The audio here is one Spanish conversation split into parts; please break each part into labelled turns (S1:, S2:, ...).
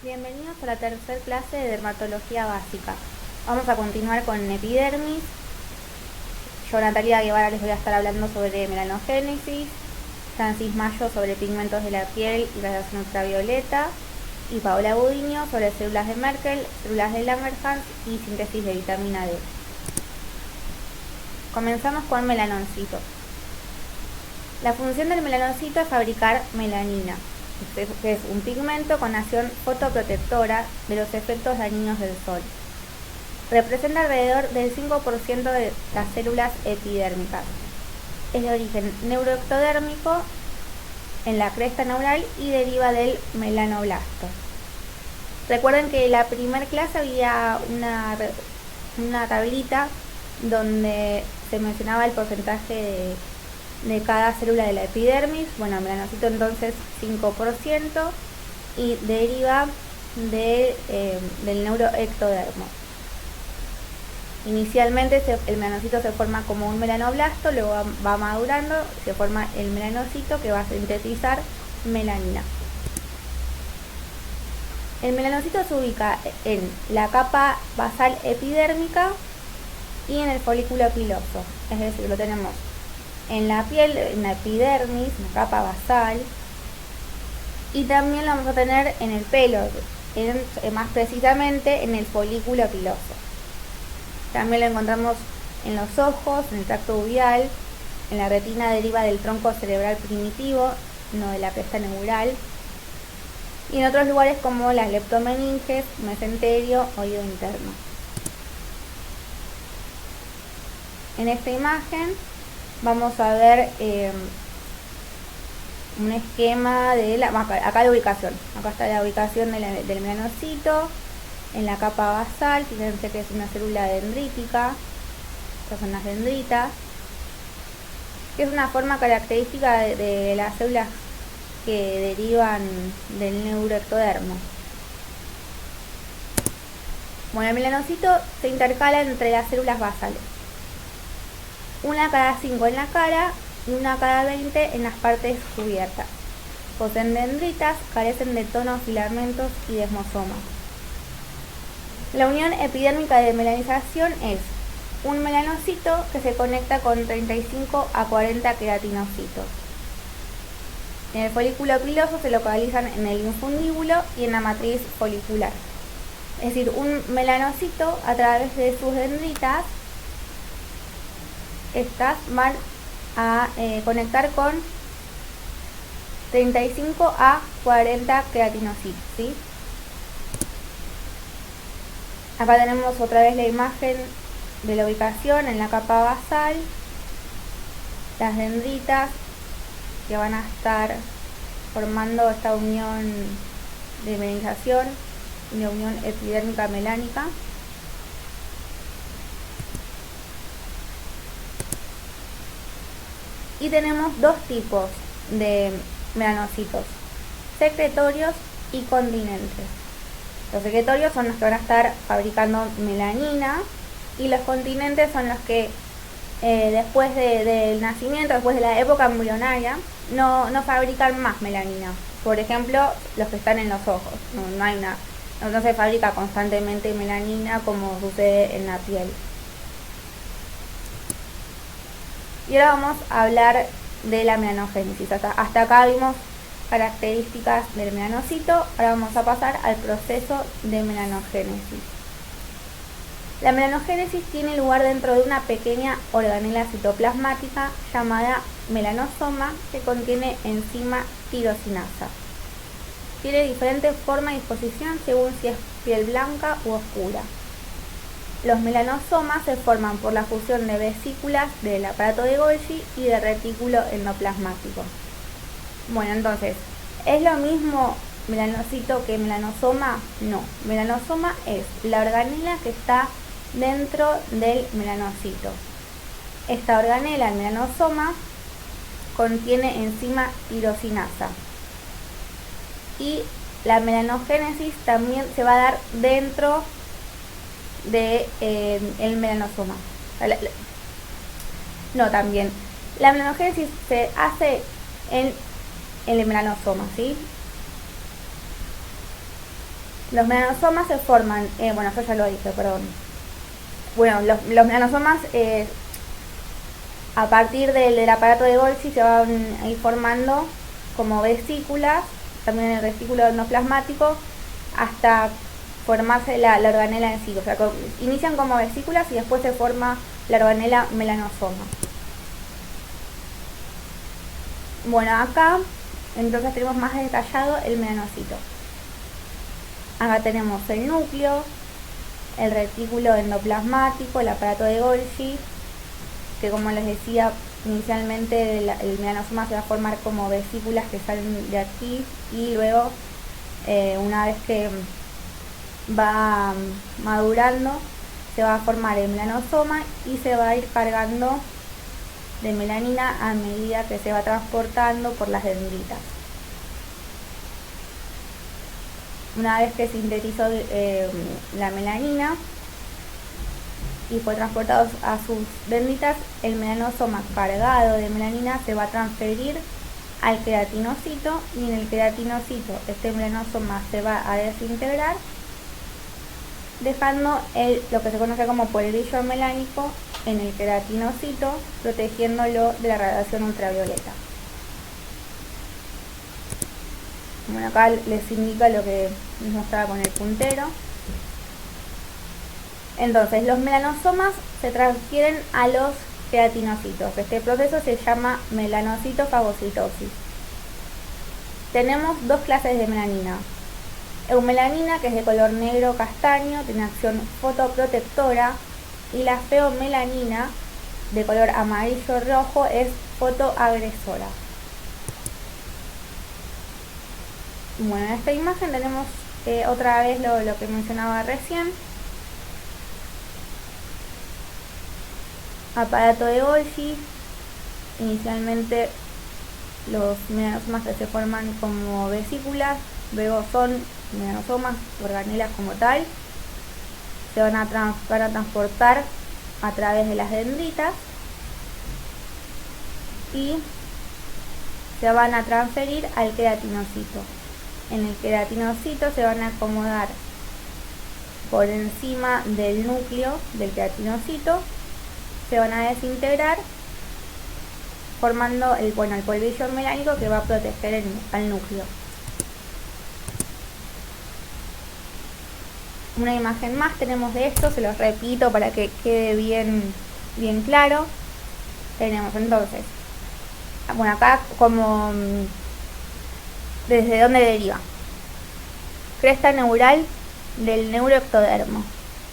S1: Bienvenidos a la tercera clase de dermatología básica. Vamos a continuar con epidermis. Yo, Natalia Guevara, les voy a estar hablando sobre melanogénesis, Francis Mayo sobre pigmentos de la piel y radiación ultravioleta, y Paola Budiño sobre células de Merkel, células de Langerhans y síntesis de vitamina D. Comenzamos con melanocito. La función del melanocito es fabricar melanina, que es un pigmento con acción fotoprotectora de los efectos dañinos del sol. Representa alrededor del 5% de las células epidérmicas. Es de origen neuroectodérmico en la cresta neural y deriva del melanoblasto. Recuerden que en la primera clase había una tablita donde se mencionaba el porcentaje de cada célula de la epidermis. Bueno, melanocito entonces 5% y deriva del neuroectodermo. Inicialmente el melanocito se forma como un melanoblasto, luego va madurando, se forma el melanocito que va a sintetizar melanina. El melanocito se ubica en la capa basal epidérmica y en el folículo piloso, es decir, lo tenemos en la piel, en la epidermis, en la capa basal, y también lo vamos a tener en el pelo, más precisamente en el folículo piloso. También lo encontramos en los ojos, en el tracto uvial, en la retina deriva del tronco cerebral primitivo, no de la cresta neural, y en otros lugares como las leptomeninges, mesenterio, oído interno. En esta imagen vamos a ver un esquema de acá la ubicación. Acá está la ubicación del melanocito en la capa basal. Fíjense que es una célula dendrítica. Estas son las dendritas, que es una forma característica de las células que derivan del neuroectodermo. Bueno, el melanocito se intercala entre las células basales, una cada 5 en la cara y una cada 20 en las partes cubiertas. Poseen dendritas, carecen de tonos, filamentos y desmosomas. La unión epidérmica de melanización es un melanocito que se conecta con 35 a 40 queratinocitos. En el folículo piloso se localizan en el infundíbulo y en la matriz folicular. Es decir, un melanocito, a través de sus dendritas, estas van a conectar con 35 a 40 queratinocitos, ¿sí? Acá tenemos otra vez la imagen de la ubicación en la capa basal, las dendritas que van a estar formando esta unión de melanización, una unión epidérmica melánica. Y tenemos dos tipos de melanocitos: secretorios y continentes. Los secretorios son los que van a estar fabricando melanina, y los continentes son los que después del nacimiento, después de la época embrionaria, no fabrican más melanina. Por ejemplo, los que están en los ojos. No se fabrica constantemente melanina como sucede en la piel. Y ahora vamos a hablar de la melanogénesis. Hasta acá vimos características del melanocito. Ahora vamos a pasar al proceso de melanogénesis. La melanogénesis tiene lugar dentro de una pequeña organela citoplasmática llamada melanosoma, que contiene enzima tirosinasa. Tiene diferente forma y disposición según si es piel blanca u oscura. Los melanosomas se forman por la fusión de vesículas del aparato de Golgi y de retículo endoplasmático. Bueno, entonces, ¿es lo mismo melanocito que melanosoma? No. Melanosoma es la organela que está dentro del melanocito. Esta organela, el melanosoma, contiene enzima tirosinasa. Y la melanogénesis también se va a dar dentro de el melanosoma. No, también la melanogénesis se hace en el melanosoma, ¿sí? Los melanosomas se forman, bueno, eso ya lo dije, perdón. Bueno, los melanosomas a partir del aparato de Golgi se van a ir formando como vesículas, también en el vesículo endoplasmático, hasta formarse la organela en sí. O sea, inician como vesículas y después se forma la organela melanosoma. Bueno, acá entonces tenemos más detallado el melanocito. Acá tenemos el núcleo, el retículo endoplasmático, el aparato de Golgi, que como les decía inicialmente el melanosoma se va a formar como vesículas que salen de aquí y luego una vez que va madurando se va a formar el melanosoma y se va a ir cargando de melanina a medida que se va transportando por las dendritas. Una vez que sintetizó la melanina y fue transportado a sus dendritas, el melanosoma cargado de melanina se va a transferir al queratinocito y en el queratinocito este melanosoma se va a desintegrar, dejando lo que se conoce como polvillo melánico en el queratinocito, protegiéndolo de la radiación ultravioleta. Bueno, acá les indica lo que les mostraba con el puntero. Entonces, los melanosomas se transfieren a los queratinocitos. Este proceso se llama melanocitofagocitosis. Tenemos dos clases de melanina. Eumelanina, que es de color negro castaño, tiene acción fotoprotectora, y la feomelanina, de color amarillo rojo, es fotoagresora. Bueno, en esta imagen tenemos otra vez lo que mencionaba recién. Aparato de Golgi. Inicialmente los melanosomas que se forman como vesículas, luego son melanosomas, organelas como tal, se van a transportar a través de las dendritas y se van a transferir al queratinocito. En el queratinocito se van a acomodar por encima del núcleo del queratinocito, se van a desintegrar formando el polvillo melánico que va a proteger al núcleo. Una imagen más tenemos de esto, se los repito para que quede bien claro. Tenemos entonces, bueno, acá como desde dónde deriva: cresta neural del neuroectodermo,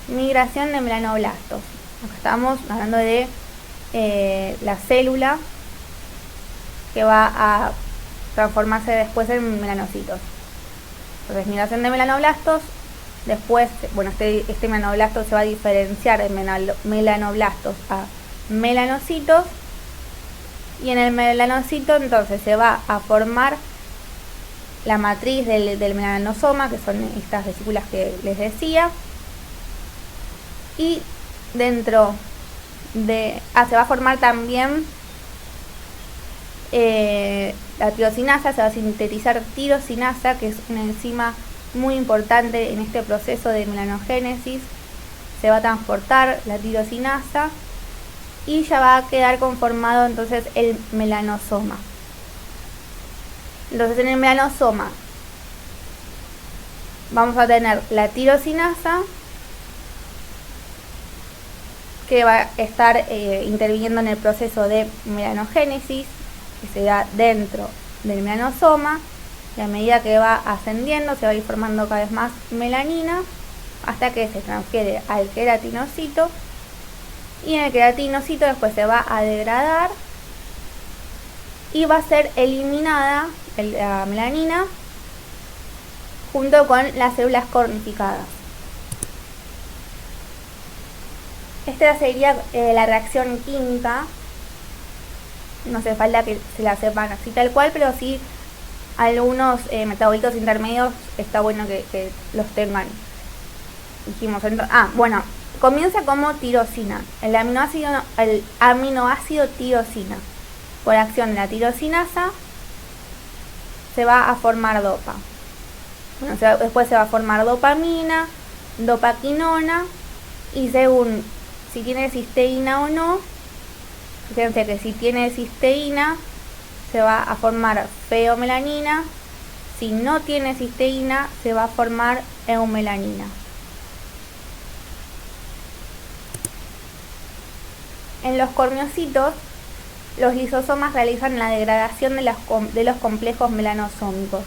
S1: migración de melanoblastos. Acá estamos hablando de la célula que va a transformarse después en melanocitos. Entonces, migración de melanoblastos. Después, bueno, este melanoblasto se va a diferenciar de melanoblastos a melanocitos, y en el melanocito entonces se va a formar la matriz del melanosoma, que son estas vesículas que les decía, y dentro de se va a formar también la tirosinasa, se va a sintetizar tirosinasa, que es una enzima muy importante en este proceso de melanogénesis. Se va a transportar la tirosinasa y ya va a quedar conformado entonces el melanosoma. Entonces, en el melanosoma vamos a tener la tirosinasa, que va a estar interviniendo en el proceso de melanogénesis que se da dentro del melanosoma, y a medida que va ascendiendo se va a ir formando cada vez más melanina hasta que se transfiere al queratinocito, y en el queratinocito después se va a degradar y va a ser eliminada la melanina junto con las células cornificadas. Esta sería la reacción química. No hace falta que se la sepan así tal cual, pero sí algunos metabolitos intermedios está bueno que los tengan. Dijimos bueno, comienza como tirosina, el aminoácido tirosina. Por acción de la tirosinasa se va a formar dopa. Bueno, después se va a formar dopamina, dopaquinona, y según si tiene cisteína o no, fíjense que si tiene cisteína se va a formar feomelanina, si no tiene cisteína se va a formar eumelanina. En los corneocitos, los lisosomas realizan la degradación de los complejos melanosómicos,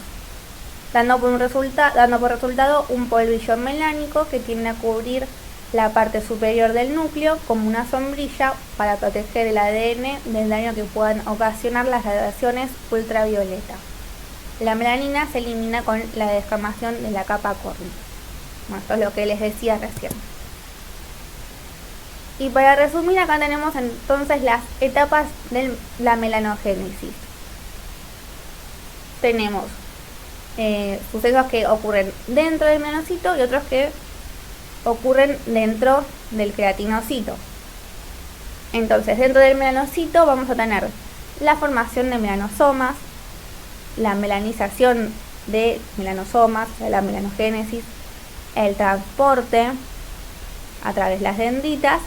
S1: dando por resultado un polvillo melánico que tiende a cubrir la parte superior del núcleo como una sombrilla para proteger el ADN del daño que puedan ocasionar las radiaciones ultravioleta. La melanina se elimina con la descamación de la capa córnea. Bueno, esto es lo que les decía recién. Y para resumir, acá tenemos entonces las etapas de la melanogénesis. Tenemos sucesos que ocurren dentro del melanocito y otros que ocurren dentro del queratinocito. Entonces, dentro del melanocito vamos a tener la formación de melanosomas, la melanización de melanosomas, o sea, la melanogénesis, el transporte a través de las dendritas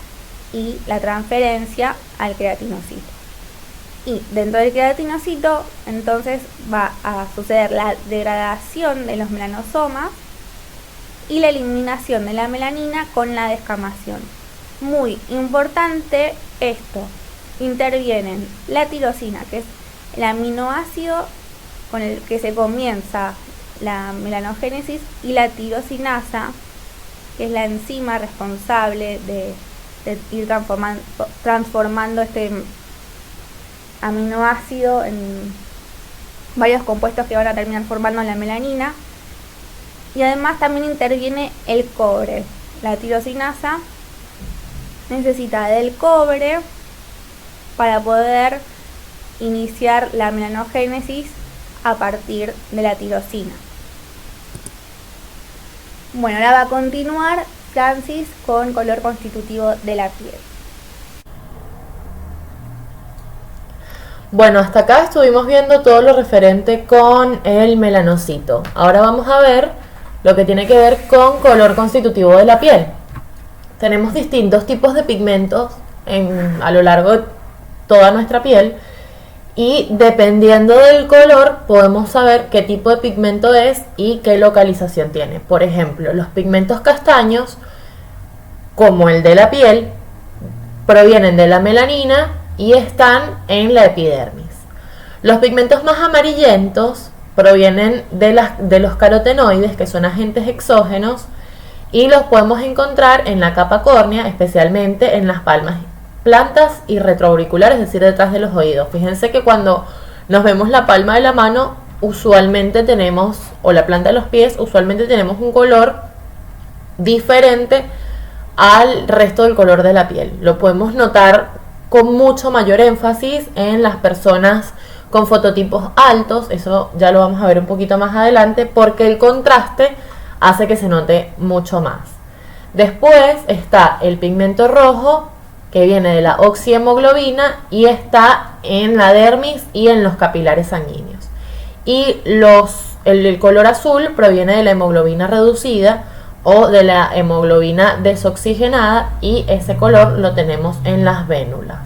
S1: y la transferencia al queratinocito. Y dentro del queratinocito entonces va a suceder la degradación de los melanosomas y la eliminación de la melanina con la descamación. Muy importante esto, intervienen la tirosina, que es el aminoácido con el que se comienza la melanogénesis, y la tirosinasa, que es la enzima responsable de ir transformando este aminoácido en varios compuestos que van a terminar formando la melanina. Y además también interviene el cobre. La tirosinasa necesita del cobre para poder iniciar la melanogénesis a partir de la tirosina. Bueno, ahora va a continuar Francis con color constitutivo de la piel.
S2: Bueno, hasta acá estuvimos viendo todo lo referente con el melanocito. Ahora vamos a ver lo que tiene que ver con color constitutivo de la piel. Tenemos distintos tipos de pigmentos a lo largo de toda nuestra piel, y dependiendo del color podemos saber qué tipo de pigmento es y qué localización tiene. Por ejemplo, los pigmentos castaños, como el de la piel, provienen de la melanina y están en la epidermis. Los pigmentos más amarillentos provienen de los carotenoides, que son agentes exógenos, y los podemos encontrar en la capa córnea, especialmente en las palmas, plantas y retroauriculares, es decir, detrás de los oídos. Fíjense que cuando nos vemos la palma de la mano, usualmente tenemos, o la planta de los pies, usualmente tenemos un color diferente al resto del color de la piel. Lo podemos notar con mucho mayor énfasis en las personas con fototipos altos. Eso ya lo vamos a ver un poquito más adelante, porque el contraste hace que se note mucho más. Después está el pigmento rojo, que viene de la oxihemoglobina y está en la dermis y en los capilares sanguíneos. Y el color azul proviene de la hemoglobina reducida o de la hemoglobina desoxigenada, y ese color lo tenemos en las vénulas.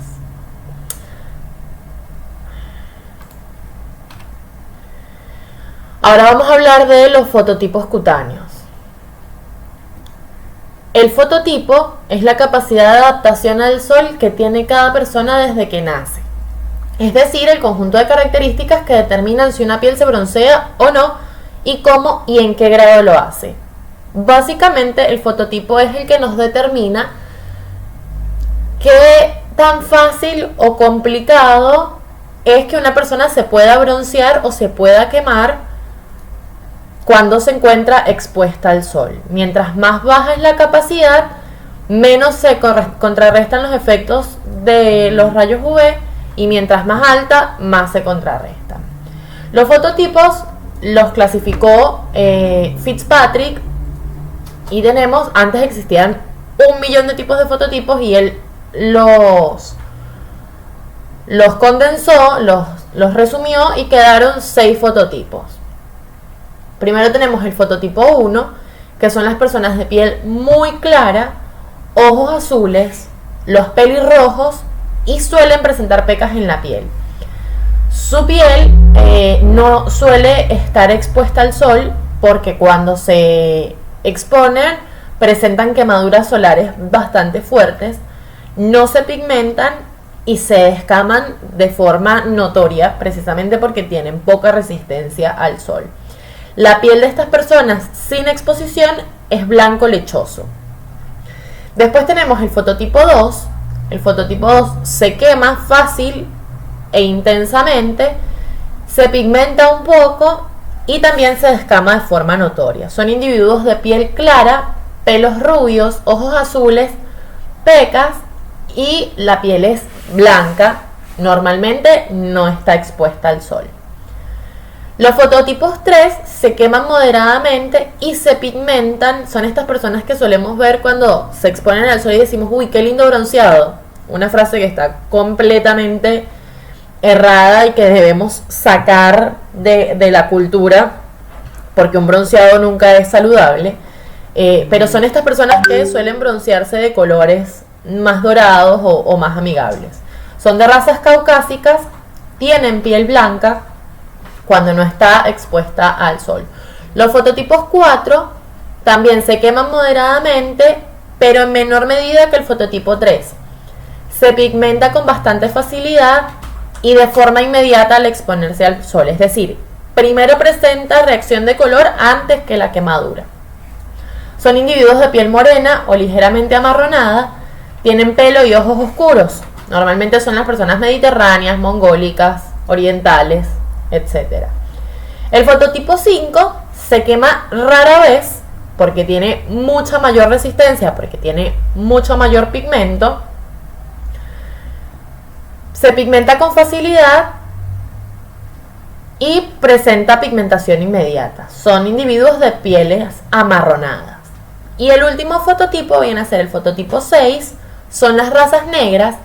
S2: Ahora vamos a hablar de los fototipos cutáneos. El fototipo es la capacidad de adaptación al sol que tiene cada persona desde que nace. Es decir, el conjunto de características que determinan si una piel se broncea o no, y cómo y en qué grado lo hace. Básicamente, el fototipo es el que nos determina qué tan fácil o complicado es que una persona se pueda broncear o se pueda quemar cuando se encuentra expuesta al sol. Mientras más baja es la capacidad, menos se contrarrestan los efectos de los rayos UV, y mientras más alta, más se contrarrestan. Los fototipos los clasificó Fitzpatrick, y antes existían 1.000.000 de tipos de fototipos, y él los condensó, los resumió, y quedaron 6 fototipos. Primero tenemos el fototipo 1, que son las personas de piel muy clara, ojos azules, los pelirrojos y suelen presentar pecas en la piel. Su piel no suele estar expuesta al sol porque cuando se exponen presentan quemaduras solares bastante fuertes, no se pigmentan y se escaman de forma notoria precisamente porque tienen poca resistencia al sol. La piel de estas personas sin exposición es blanco lechoso. Después tenemos el fototipo 2. El fototipo 2 se quema fácil e intensamente, se pigmenta un poco y también se descama de forma notoria. Son individuos de piel clara, pelos rubios, ojos azules, pecas y la piel es blanca. Normalmente no está expuesta al sol. Los fototipos 3 se queman moderadamente y se pigmentan. Son estas personas que solemos ver cuando se exponen al sol y decimos, uy, qué lindo bronceado. Una frase que está completamente errada y que debemos sacar de la cultura porque un bronceado nunca es saludable. Pero son estas personas que suelen broncearse de colores más dorados o más amigables. Son de razas caucásicas, tienen piel blanca cuando no está expuesta al sol. Los fototipos 4 también se queman moderadamente, pero en menor medida que el fototipo 3. Se pigmenta con bastante facilidad y de forma inmediata al exponerse al sol. Es decir, primero presenta reacción de color antes que la quemadura. Son individuos de piel morena o ligeramente amarronada, tienen pelo y ojos oscuros. Normalmente son las personas mediterráneas, mongólicas, orientales, etc. El fototipo 5 se quema rara vez porque tiene mucha mayor resistencia, porque tiene mucho mayor pigmento. Se pigmenta con facilidad y presenta pigmentación inmediata. Son individuos de pieles amarronadas. Y el último fototipo viene a ser el fototipo 6. Son las razas negras.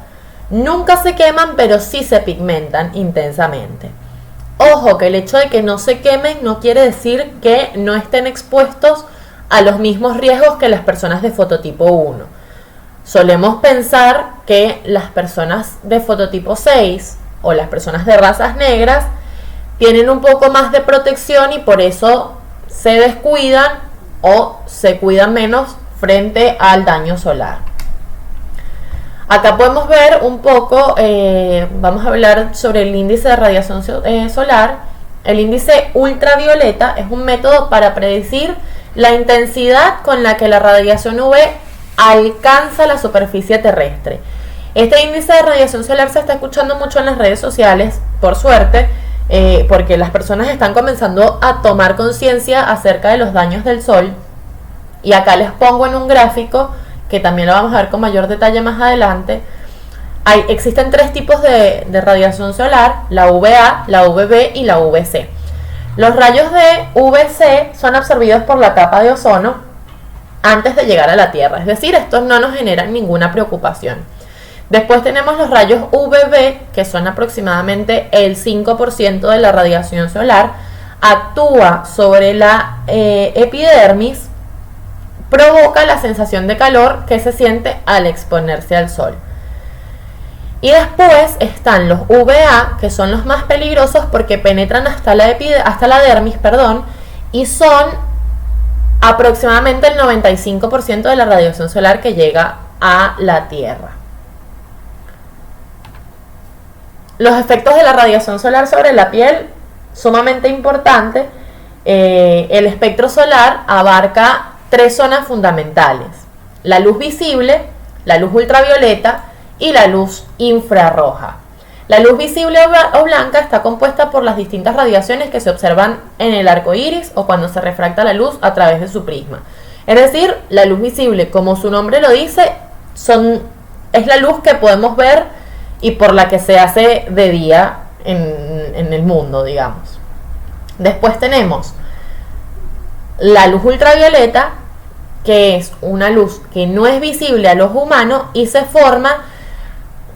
S2: Nunca se queman, pero sí se pigmentan intensamente. Ojo, que el hecho de que no se quemen no quiere decir que no estén expuestos a los mismos riesgos que las personas de fototipo 1. Solemos pensar que las personas de fototipo 6 o las personas de razas negras tienen un poco más de protección y por eso se descuidan o se cuidan menos frente al daño solar. Acá podemos ver un poco, vamos a hablar sobre el índice de radiación solar. El índice ultravioleta es un método para predecir la intensidad con la que la radiación UV alcanza la superficie terrestre. Este índice de radiación solar se está escuchando mucho en las redes sociales, por suerte, porque las personas están comenzando a tomar conciencia acerca de los daños del sol. Y acá les pongo en un gráfico que también lo vamos a ver con mayor detalle más adelante. Existen tres tipos de radiación solar: la UVA, la UVB y la UVC. Los rayos de UVC son absorbidos por la capa de ozono antes de llegar a la Tierra, es decir, estos no nos generan ninguna preocupación. Después tenemos los rayos UVB, que son aproximadamente el 5% de la radiación solar. Actúa sobre la epidermis, provoca la sensación de calor que se siente al exponerse al sol. Y después están los UVA, que son los más peligrosos porque penetran hasta la dermis, y son aproximadamente el 95% de la radiación solar que llega a la Tierra. Los efectos de la radiación solar sobre la piel, sumamente importante. El espectro solar abarca tres zonas fundamentales: la luz visible, la luz ultravioleta y la luz infrarroja. La luz visible o blanca está compuesta por las distintas radiaciones que se observan en el arco iris o cuando se refracta la luz a través de su prisma. Es decir, la luz visible, como su nombre lo dice, es la luz que podemos ver y por la que se hace de día en el mundo, digamos. Después tenemos la luz ultravioleta, que es una luz que no es visible al ojo humano y se forma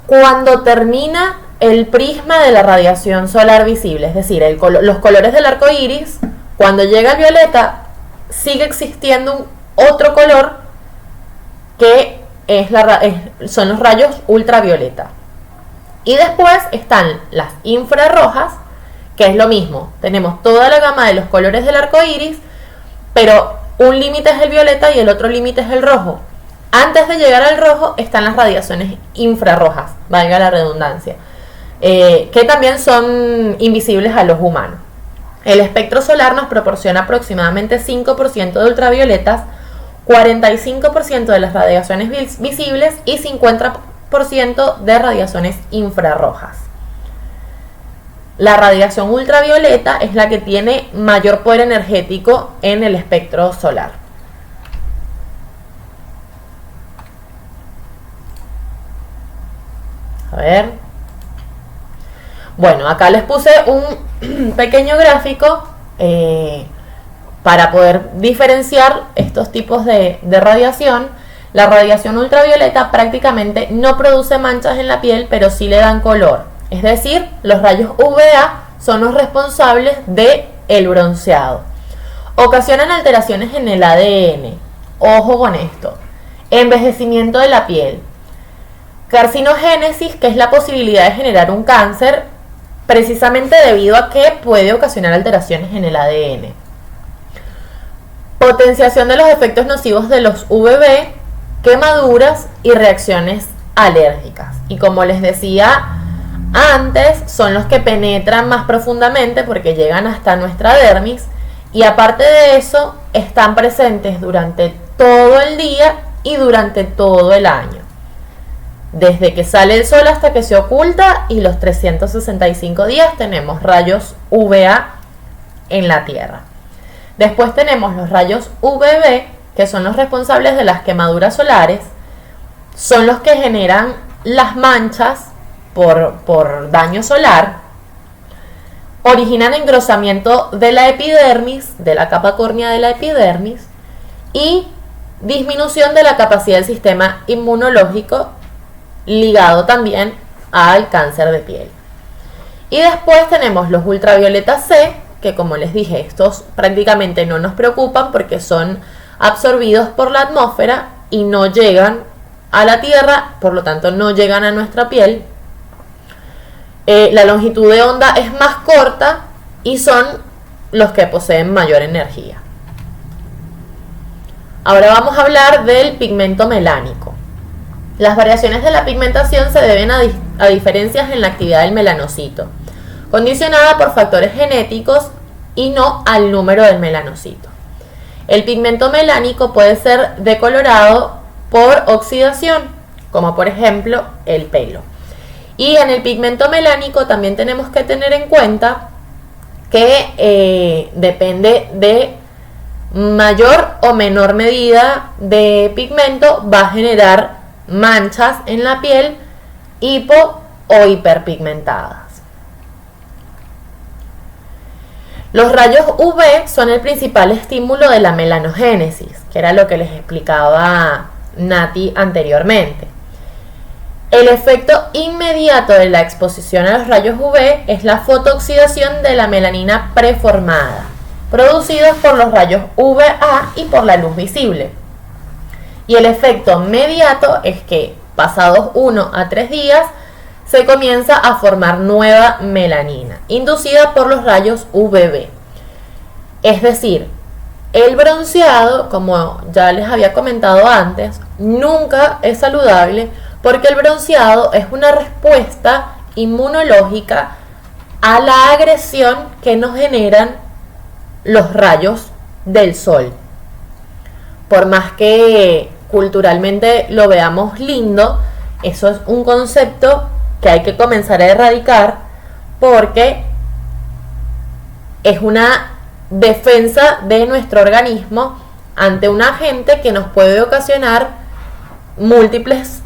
S2: cuando termina el prisma de la radiación solar visible, es decir, los colores del arco iris, Cuando llega el violeta, sigue existiendo otro color que son los rayos ultravioleta. Y después están las infrarrojas, que es lo mismo. Tenemos toda la gama de los colores del arco iris, pero un límite es el violeta y el otro límite es el rojo. Antes de llegar al rojo están las radiaciones infrarrojas, valga la redundancia, que también son invisibles a los humanos. El espectro solar nos proporciona aproximadamente 5% de ultravioletas, 45% de las radiaciones visibles y 50% de radiaciones infrarrojas. La radiación ultravioleta es la que tiene mayor poder energético en el espectro solar. A ver. Bueno, acá les puse un pequeño gráfico para poder diferenciar estos tipos de radiación. La radiación ultravioleta prácticamente no produce manchas en la piel, pero sí le dan color. Es decir, los rayos UVA son los responsables del bronceado. Ocasionan alteraciones en el ADN. Ojo con esto. Envejecimiento de la piel. Carcinogénesis, que es la posibilidad de generar un cáncer, precisamente debido a que puede ocasionar alteraciones en el ADN. Potenciación de los efectos nocivos de los UVB, quemaduras y reacciones alérgicas. Y como les decía antes, son los que penetran más profundamente porque llegan hasta nuestra dermis, y aparte de eso están presentes durante todo el día y durante todo el año, desde que sale el sol hasta que se oculta, y los 365 días tenemos rayos UVA en la Tierra. Después tenemos los rayos UVB, que son los responsables de las quemaduras solares, son los que generan las manchas por daño solar, originan engrosamiento de la epidermis, de la capa córnea de la epidermis, y disminución de la capacidad del sistema inmunológico, ligado también al cáncer de piel. Y después tenemos los ultravioleta C, que como les dije, estos prácticamente no nos preocupan porque son absorbidos por la atmósfera y no llegan a la Tierra, por lo tanto no llegan a nuestra piel. La longitud de onda es más corta y son los que poseen mayor energía. Ahora vamos a hablar del pigmento melánico. Las variaciones de la pigmentación se deben a diferencias en la actividad del melanocito, condicionada por factores genéticos y no al número del melanocito. El pigmento melánico puede ser decolorado por oxidación, como por ejemplo el pelo. Y en el pigmento melánico también tenemos que tener en cuenta que depende de mayor o menor medida de pigmento, va a generar manchas en la piel hipo o hiperpigmentadas. Los rayos UV son el principal estímulo de la melanogénesis, que era lo que les explicaba Nati anteriormente. El efecto inmediato de la exposición a los rayos UV es la fotooxidación de la melanina preformada, producidos por los rayos UVA y por la luz visible. Y el efecto mediato es que, pasados 1 a 3 días, se comienza a formar nueva melanina, inducida por los rayos UVB. Es decir, el bronceado, como ya les había comentado antes, nunca es saludable porque el bronceado es una respuesta inmunológica a la agresión que nos generan los rayos del sol. Por más que culturalmente lo veamos lindo, eso es un concepto que hay que comenzar a erradicar porque es una defensa de nuestro organismo ante un agente que nos puede ocasionar múltiples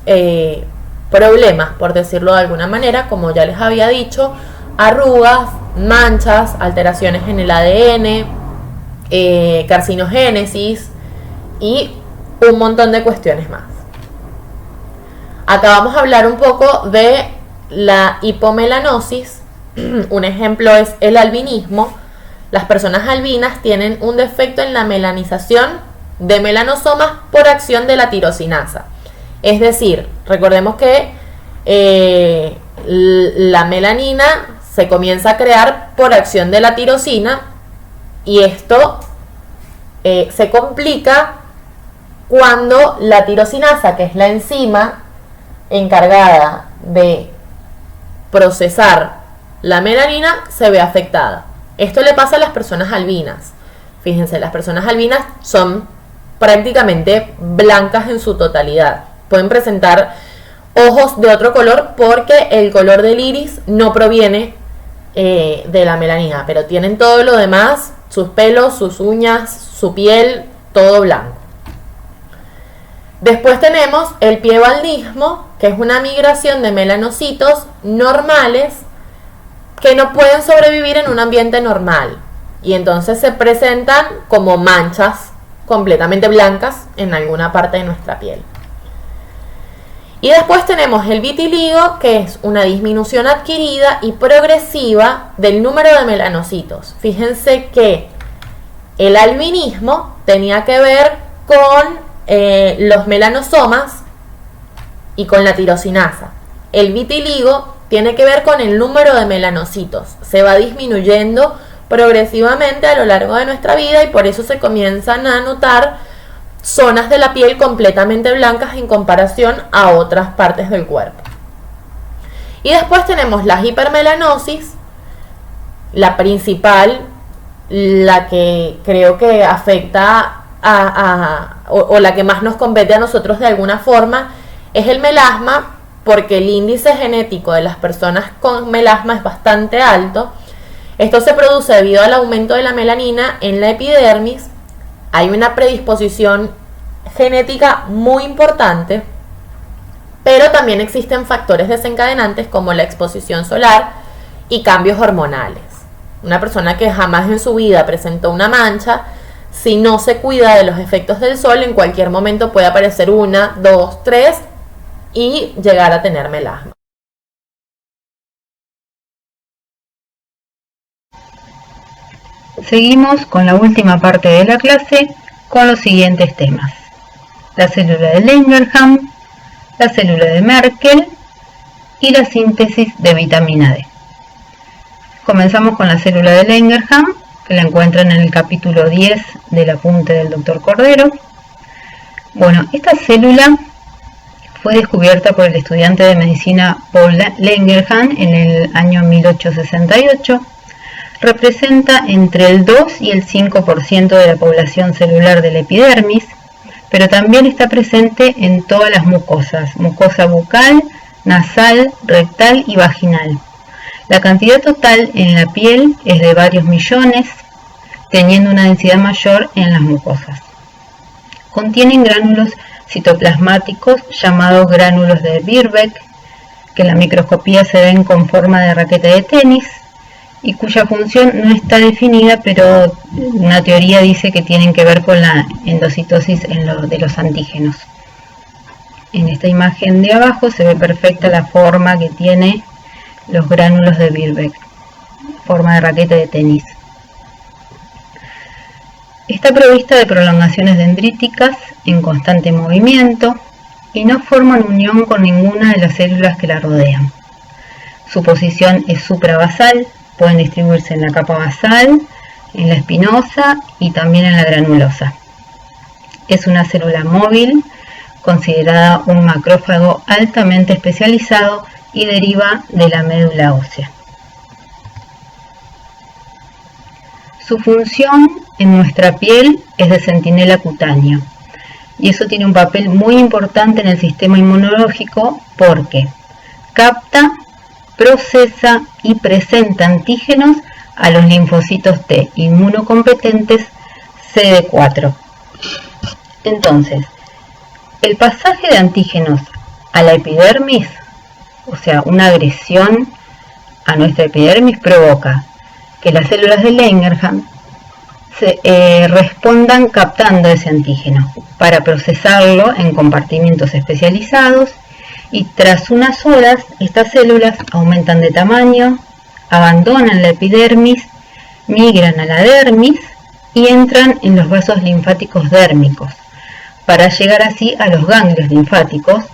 S2: problemas, por decirlo de alguna manera, como ya les había dicho, arrugas, manchas, alteraciones en el ADN, carcinogénesis y un montón de cuestiones más. Acá vamos a hablar un poco de la hipomelanosis. Un ejemplo es el albinismo. las personas albinas tienen un defecto en la melanización de melanosomas por acción de la tirosinasa. Es decir, recordemos que la melanina se comienza a crear por acción de la tirosina y esto se complica cuando la tirosinasa, que es la enzima encargada de procesar la melanina, se ve afectada. Esto le pasa a las personas albinas. Fíjense, las personas albinas son prácticamente blancas en su totalidad. Pueden presentar ojos de otro color porque el color del iris no proviene de la melanina, pero tienen todo lo demás, sus pelos, sus uñas, su piel, todo blanco. Después tenemos el piebaldismo, que es una migración de melanocitos normales que no pueden sobrevivir en un ambiente normal y entonces se presentan como manchas completamente blancas en alguna parte de nuestra piel. Y después tenemos el vitiligo, que es una disminución adquirida y progresiva del número de melanocitos. Fíjense que el albinismo tenía que ver con los melanosomas y con la tirosinasa. El vitiligo tiene que ver con el número de melanocitos. Se va disminuyendo progresivamente a lo largo de nuestra vida y por eso se comienzan a notar zonas de la piel completamente blancas en comparación a otras partes del cuerpo. Y después tenemos la hipermelanosis, la principal, la que creo que afecta o la que más nos compete a nosotros de alguna forma, es el melasma, porque el índice genético de las personas con melasma es bastante alto. Esto se produce debido al aumento de la melanina en la epidermis. Hay una predisposición genética muy importante, pero también existen factores desencadenantes como la exposición solar y cambios hormonales. Una persona que jamás en su vida presentó una mancha, si no se cuida de los efectos del sol, en cualquier momento puede aparecer 1, 2, 3 y llegar a tener melasma.
S3: Seguimos con la última parte de la clase con los siguientes temas: la célula de Langerhans, la célula de Merkel y la síntesis de vitamina D. Comenzamos con la célula de Langerhans, que la encuentran en el capítulo 10 del apunte del Dr. Cordero. Bueno, esta célula fue descubierta por el estudiante de medicina Paul Langerhans en el año 1868. Representa entre el 2 y el 5% de la población celular de la epidermis, pero también está presente en todas las mucosas: mucosa bucal, nasal, rectal y vaginal. La cantidad total en la piel es de varios millones, teniendo una densidad mayor en las mucosas. Contienen gránulos citoplasmáticos llamados gránulos de Birbeck, que en la microscopía se ven con forma de raqueta de tenis y cuya función no está definida, pero una teoría dice que tienen que ver con la endocitosis de los antígenos. En esta imagen de abajo se ve perfecta la forma que tiene los gránulos de Birbeck, forma de raqueta de tenis. Está provista de prolongaciones dendríticas en constante movimiento y no forman unión con ninguna de las células que la rodean. Su posición es suprabasal, pueden distribuirse en la capa basal, en la espinosa y también en la granulosa. Es una célula móvil, considerada un macrófago altamente especializado y deriva de la médula ósea. Su función en nuestra piel es de centinela cutáneo, y eso tiene un papel muy importante en el sistema inmunológico porque capta, procesa y presenta antígenos a los linfocitos T inmunocompetentes CD4. Entonces, el pasaje de antígenos a la epidermis, o sea, una agresión a nuestra epidermis, provoca que las células de Langerhans respondan captando ese antígeno para procesarlo en compartimientos especializados, y tras unas horas estas células aumentan de tamaño, abandonan la epidermis migran a la dermis y entran en los vasos linfáticos dérmicos, para llegar así a los ganglios linfáticos,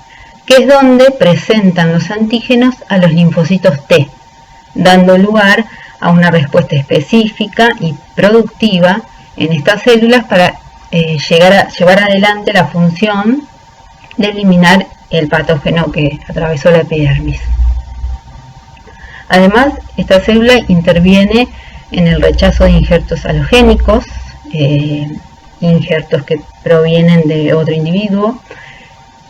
S3: que es donde presentan los antígenos a los linfocitos T, dando lugar a una respuesta específica y productiva en estas células para llevar adelante la función de eliminar el patógeno que atravesó la epidermis. Además, esta célula interviene en el rechazo de injertos halogénicos, injertos que provienen de otro individuo,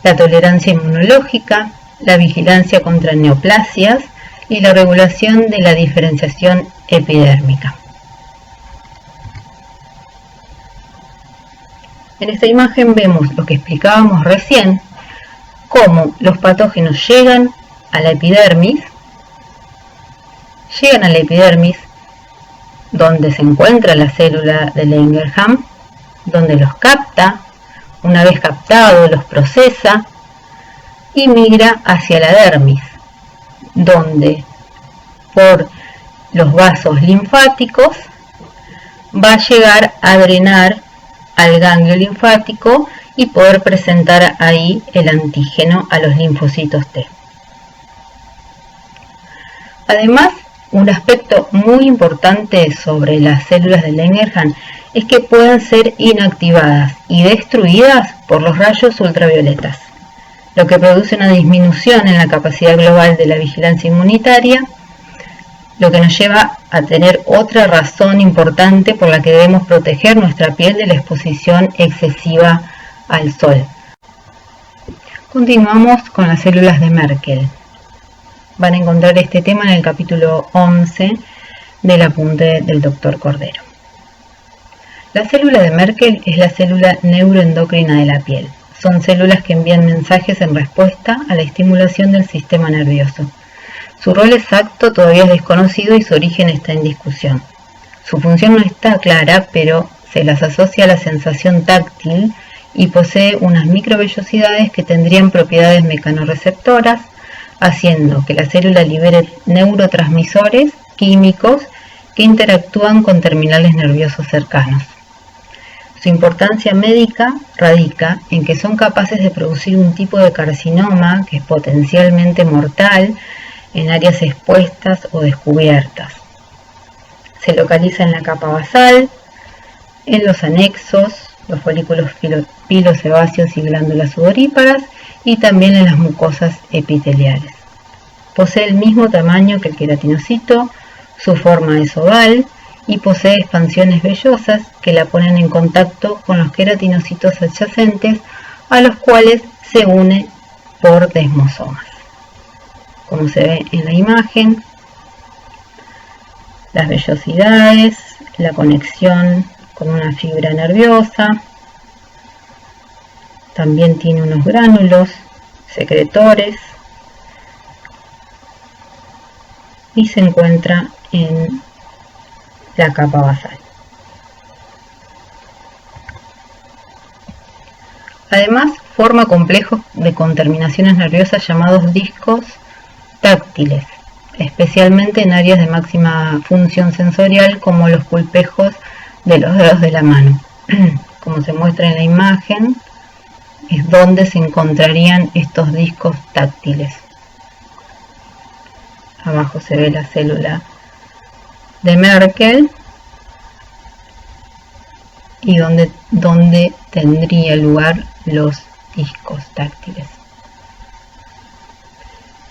S3: la tolerancia inmunológica, la vigilancia contra neoplasias y la regulación de la diferenciación epidérmica. En esta imagen vemos lo que explicábamos recién, cómo los patógenos llegan a la epidermis, donde se encuentra la célula de Langerhans, donde los capta, una vez captado los procesa y migra hacia la dermis, donde por los vasos linfáticos va a llegar a drenar al ganglio linfático y poder presentar ahí el antígeno a los linfocitos T. Además, un aspecto muy importante sobre las células de Langerhans es que pueden ser inactivadas y destruidas por los rayos ultravioletas, lo que produce una disminución en la capacidad global de la vigilancia inmunitaria, lo que nos lleva a tener otra razón importante por la que debemos proteger nuestra piel de la exposición excesiva al sol. Continuamos con las células de Merkel. Van a encontrar este tema en el capítulo 11 del apunte del Dr. Cordero. La célula de Merkel es la célula neuroendocrina de la piel. Son células que envían mensajes en respuesta a la estimulación del sistema nervioso. Su rol exacto todavía es desconocido y su origen está en discusión. Su función no está clara, pero se las asocia a la sensación táctil y posee unas microvellosidades que tendrían propiedades mecanorreceptoras, haciendo que la célula libere neurotransmisores químicos que interactúan con terminales nerviosos cercanos. Su importancia médica radica en que son capaces de producir un tipo de carcinoma que es potencialmente mortal en áreas expuestas o descubiertas. Se localiza en la capa basal, en los anexos, los folículos pilosebáceos y glándulas sudoríparas, y también en las mucosas epiteliales. Posee el mismo tamaño que el queratinocito, su forma es oval y posee expansiones vellosas que la ponen en contacto con los queratinocitos adyacentes, a los cuales se une por desmosomas. Como se ve en la imagen, las vellosidades, la conexión con una fibra nerviosa, también tiene unos gránulos secretores y se encuentra en la capa basal. Además, forma complejos de conterminaciones nerviosas llamados discos táctiles, especialmente en áreas de máxima función sensorial como los pulpejos de los dedos de la mano. Como se muestra en la imagen, es donde se encontrarían estos discos táctiles. Abajo se ve la célula de Merkel y donde tendría lugar los discos táctiles.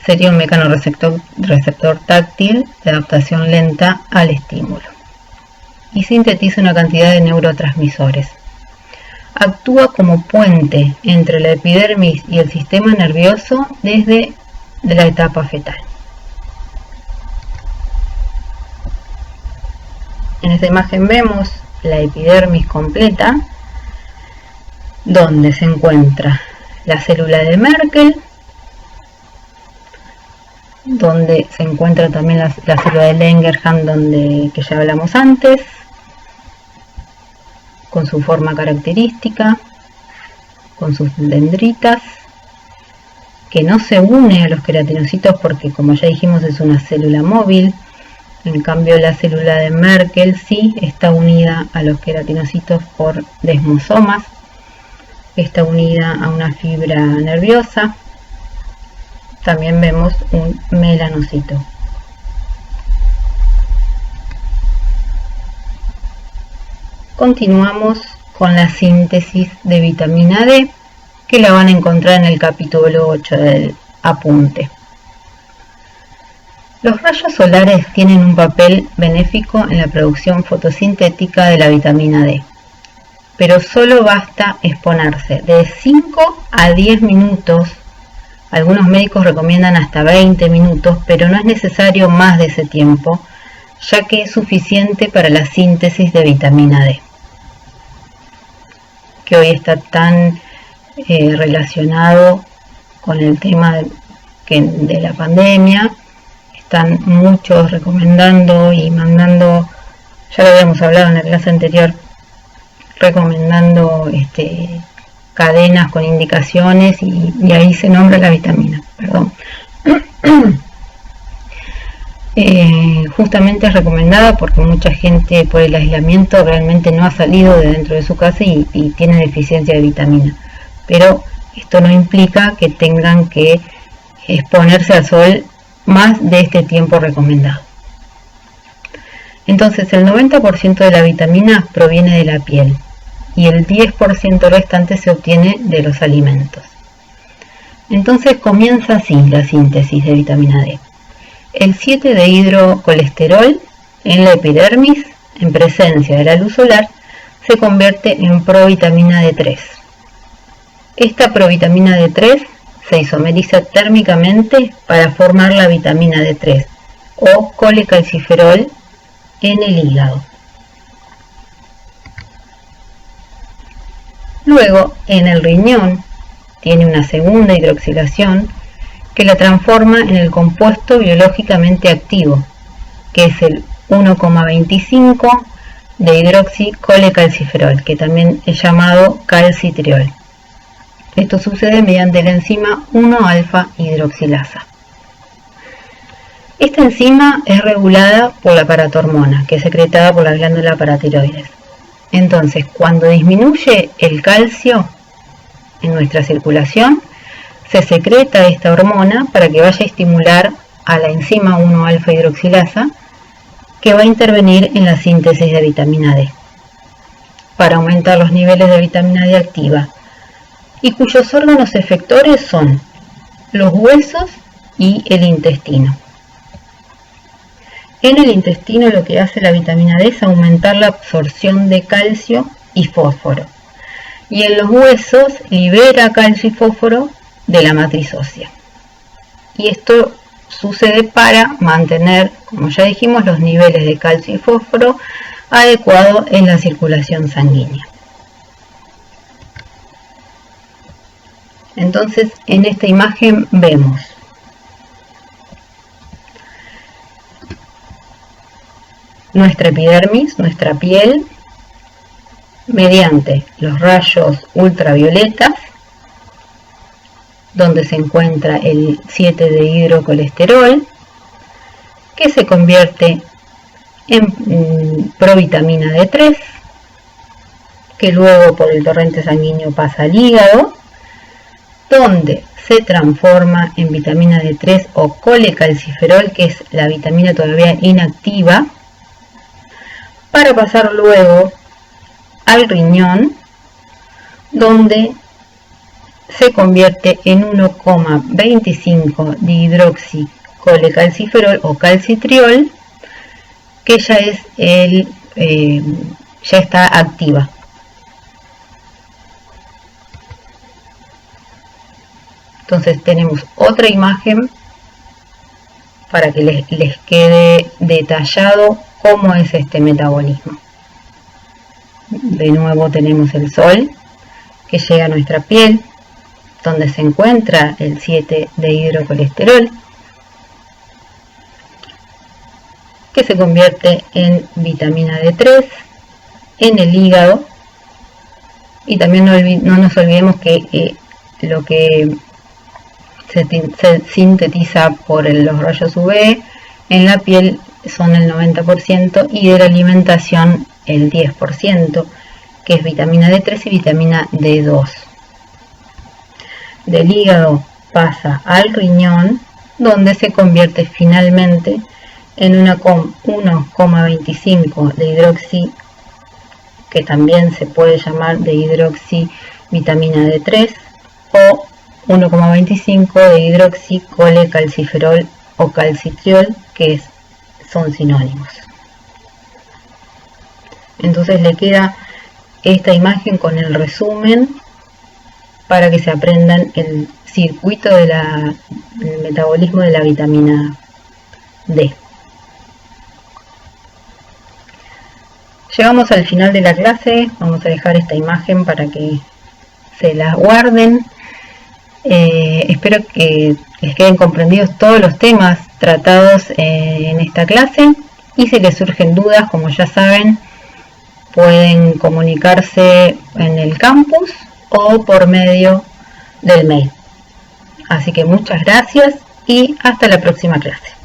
S3: Sería un mecanorreceptor táctil de adaptación lenta al estímulo y sintetiza una cantidad de neurotransmisores. Actúa como puente entre la epidermis y el sistema nervioso desde la etapa fetal. En esta imagen vemos la epidermis completa, donde se encuentra la célula de Merkel, donde se encuentra también la célula de Langerhans, que ya hablamos antes, con su forma característica, con sus dendritas, que no se une a los queratinocitos porque, como ya dijimos, es una célula móvil, En cambio, la célula de Merkel sí está unida a los queratinocitos por desmosomas, está unida a una fibra nerviosa. También vemos un melanocito. Continuamos con la síntesis de vitamina D, que la van a encontrar en el capítulo 8 del apunte. Los rayos solares tienen un papel benéfico en la producción fotosintética de la vitamina D, pero solo basta exponerse de 5 a 10 minutos. Algunos médicos recomiendan hasta 20 minutos, pero no es necesario más de ese tiempo, ya que es suficiente para la síntesis de vitamina D, que hoy está tan relacionado con el tema de la pandemia. Están muchos recomendando y mandando, ya lo habíamos hablado en la clase anterior, recomendando cadenas con indicaciones y ahí se nombra la vitamina, perdón. Justamente es recomendada porque mucha gente por el aislamiento realmente no ha salido de dentro de su casa y tiene deficiencia de vitamina, pero esto no implica que tengan que exponerse al sol más de este tiempo recomendado. Entonces el 90% de la vitamina proviene de la piel y el 10% restante se obtiene de los alimentos. Entonces comienza así la síntesis de vitamina D. El 7-dehidrocolesterol en la epidermis, en presencia de la luz solar, se convierte en provitamina D3. Esta provitamina D3 se isomeriza térmicamente para formar la vitamina D3 o colecalciferol en el hígado. Luego, en el riñón, tiene una segunda hidroxilación que la transforma en el compuesto biológicamente activo, que es el 1,25 de hidroxicolecalciferol, que también es llamado calcitriol. Esto sucede mediante la enzima 1-alfa hidroxilasa. Esta enzima es regulada por la paratormona, que es secretada por la glándula paratiroides. Entonces, cuando disminuye el calcio en nuestra circulación, se secreta esta hormona para que vaya a estimular a la enzima 1-alfa hidroxilasa, que va a intervenir en la síntesis de vitamina D, para aumentar los niveles de vitamina D activa, y cuyos órganos efectores son los huesos y el intestino. En el intestino lo que hace la vitamina D es aumentar la absorción de calcio y fósforo, y en los huesos libera calcio y fósforo de la matriz ósea. Y esto sucede para mantener, como ya dijimos, los niveles de calcio y fósforo adecuados en la circulación sanguínea. Entonces, en esta imagen vemos nuestra epidermis, nuestra piel, mediante los rayos ultravioletas, donde se encuentra el 7-dehidrocolesterol, que se convierte en provitamina D3, que luego por el torrente sanguíneo pasa al hígado, donde se transforma en vitamina D3 o colecalciferol, que es la vitamina todavía inactiva, para pasar luego al riñón, donde se convierte en 1,25 de hidroxicolecalciferol o calcitriol, que ya es ya está activa. Entonces tenemos otra imagen para que les quede detallado cómo es este metabolismo. De nuevo tenemos el sol que llega a nuestra piel, donde se encuentra el 7-dehidrocolesterol, que se convierte en vitamina D3 en el hígado. Y también no nos olvidemos que lo que se sintetiza por los rayos UV en la piel son el 90% y de la alimentación el 10%, que es vitamina D3 y vitamina D2. Del hígado pasa al riñón, donde se convierte finalmente en 1,25 de hidroxi, que también se puede llamar de hidroxivitamina D3, o 1,25 de hidroxicolecalciferol o calcitriol, que son sinónimos. Entonces le queda esta imagen con el resumen para que se aprendan el circuito del metabolismo de la vitamina D. Llegamos al final de la clase, vamos a dejar esta imagen para que se la guarden. Espero que les queden comprendidos todos los temas tratados en esta clase, y si les surgen dudas, como ya saben, pueden comunicarse en el campus o por medio del mail. Así que muchas gracias y hasta la próxima clase.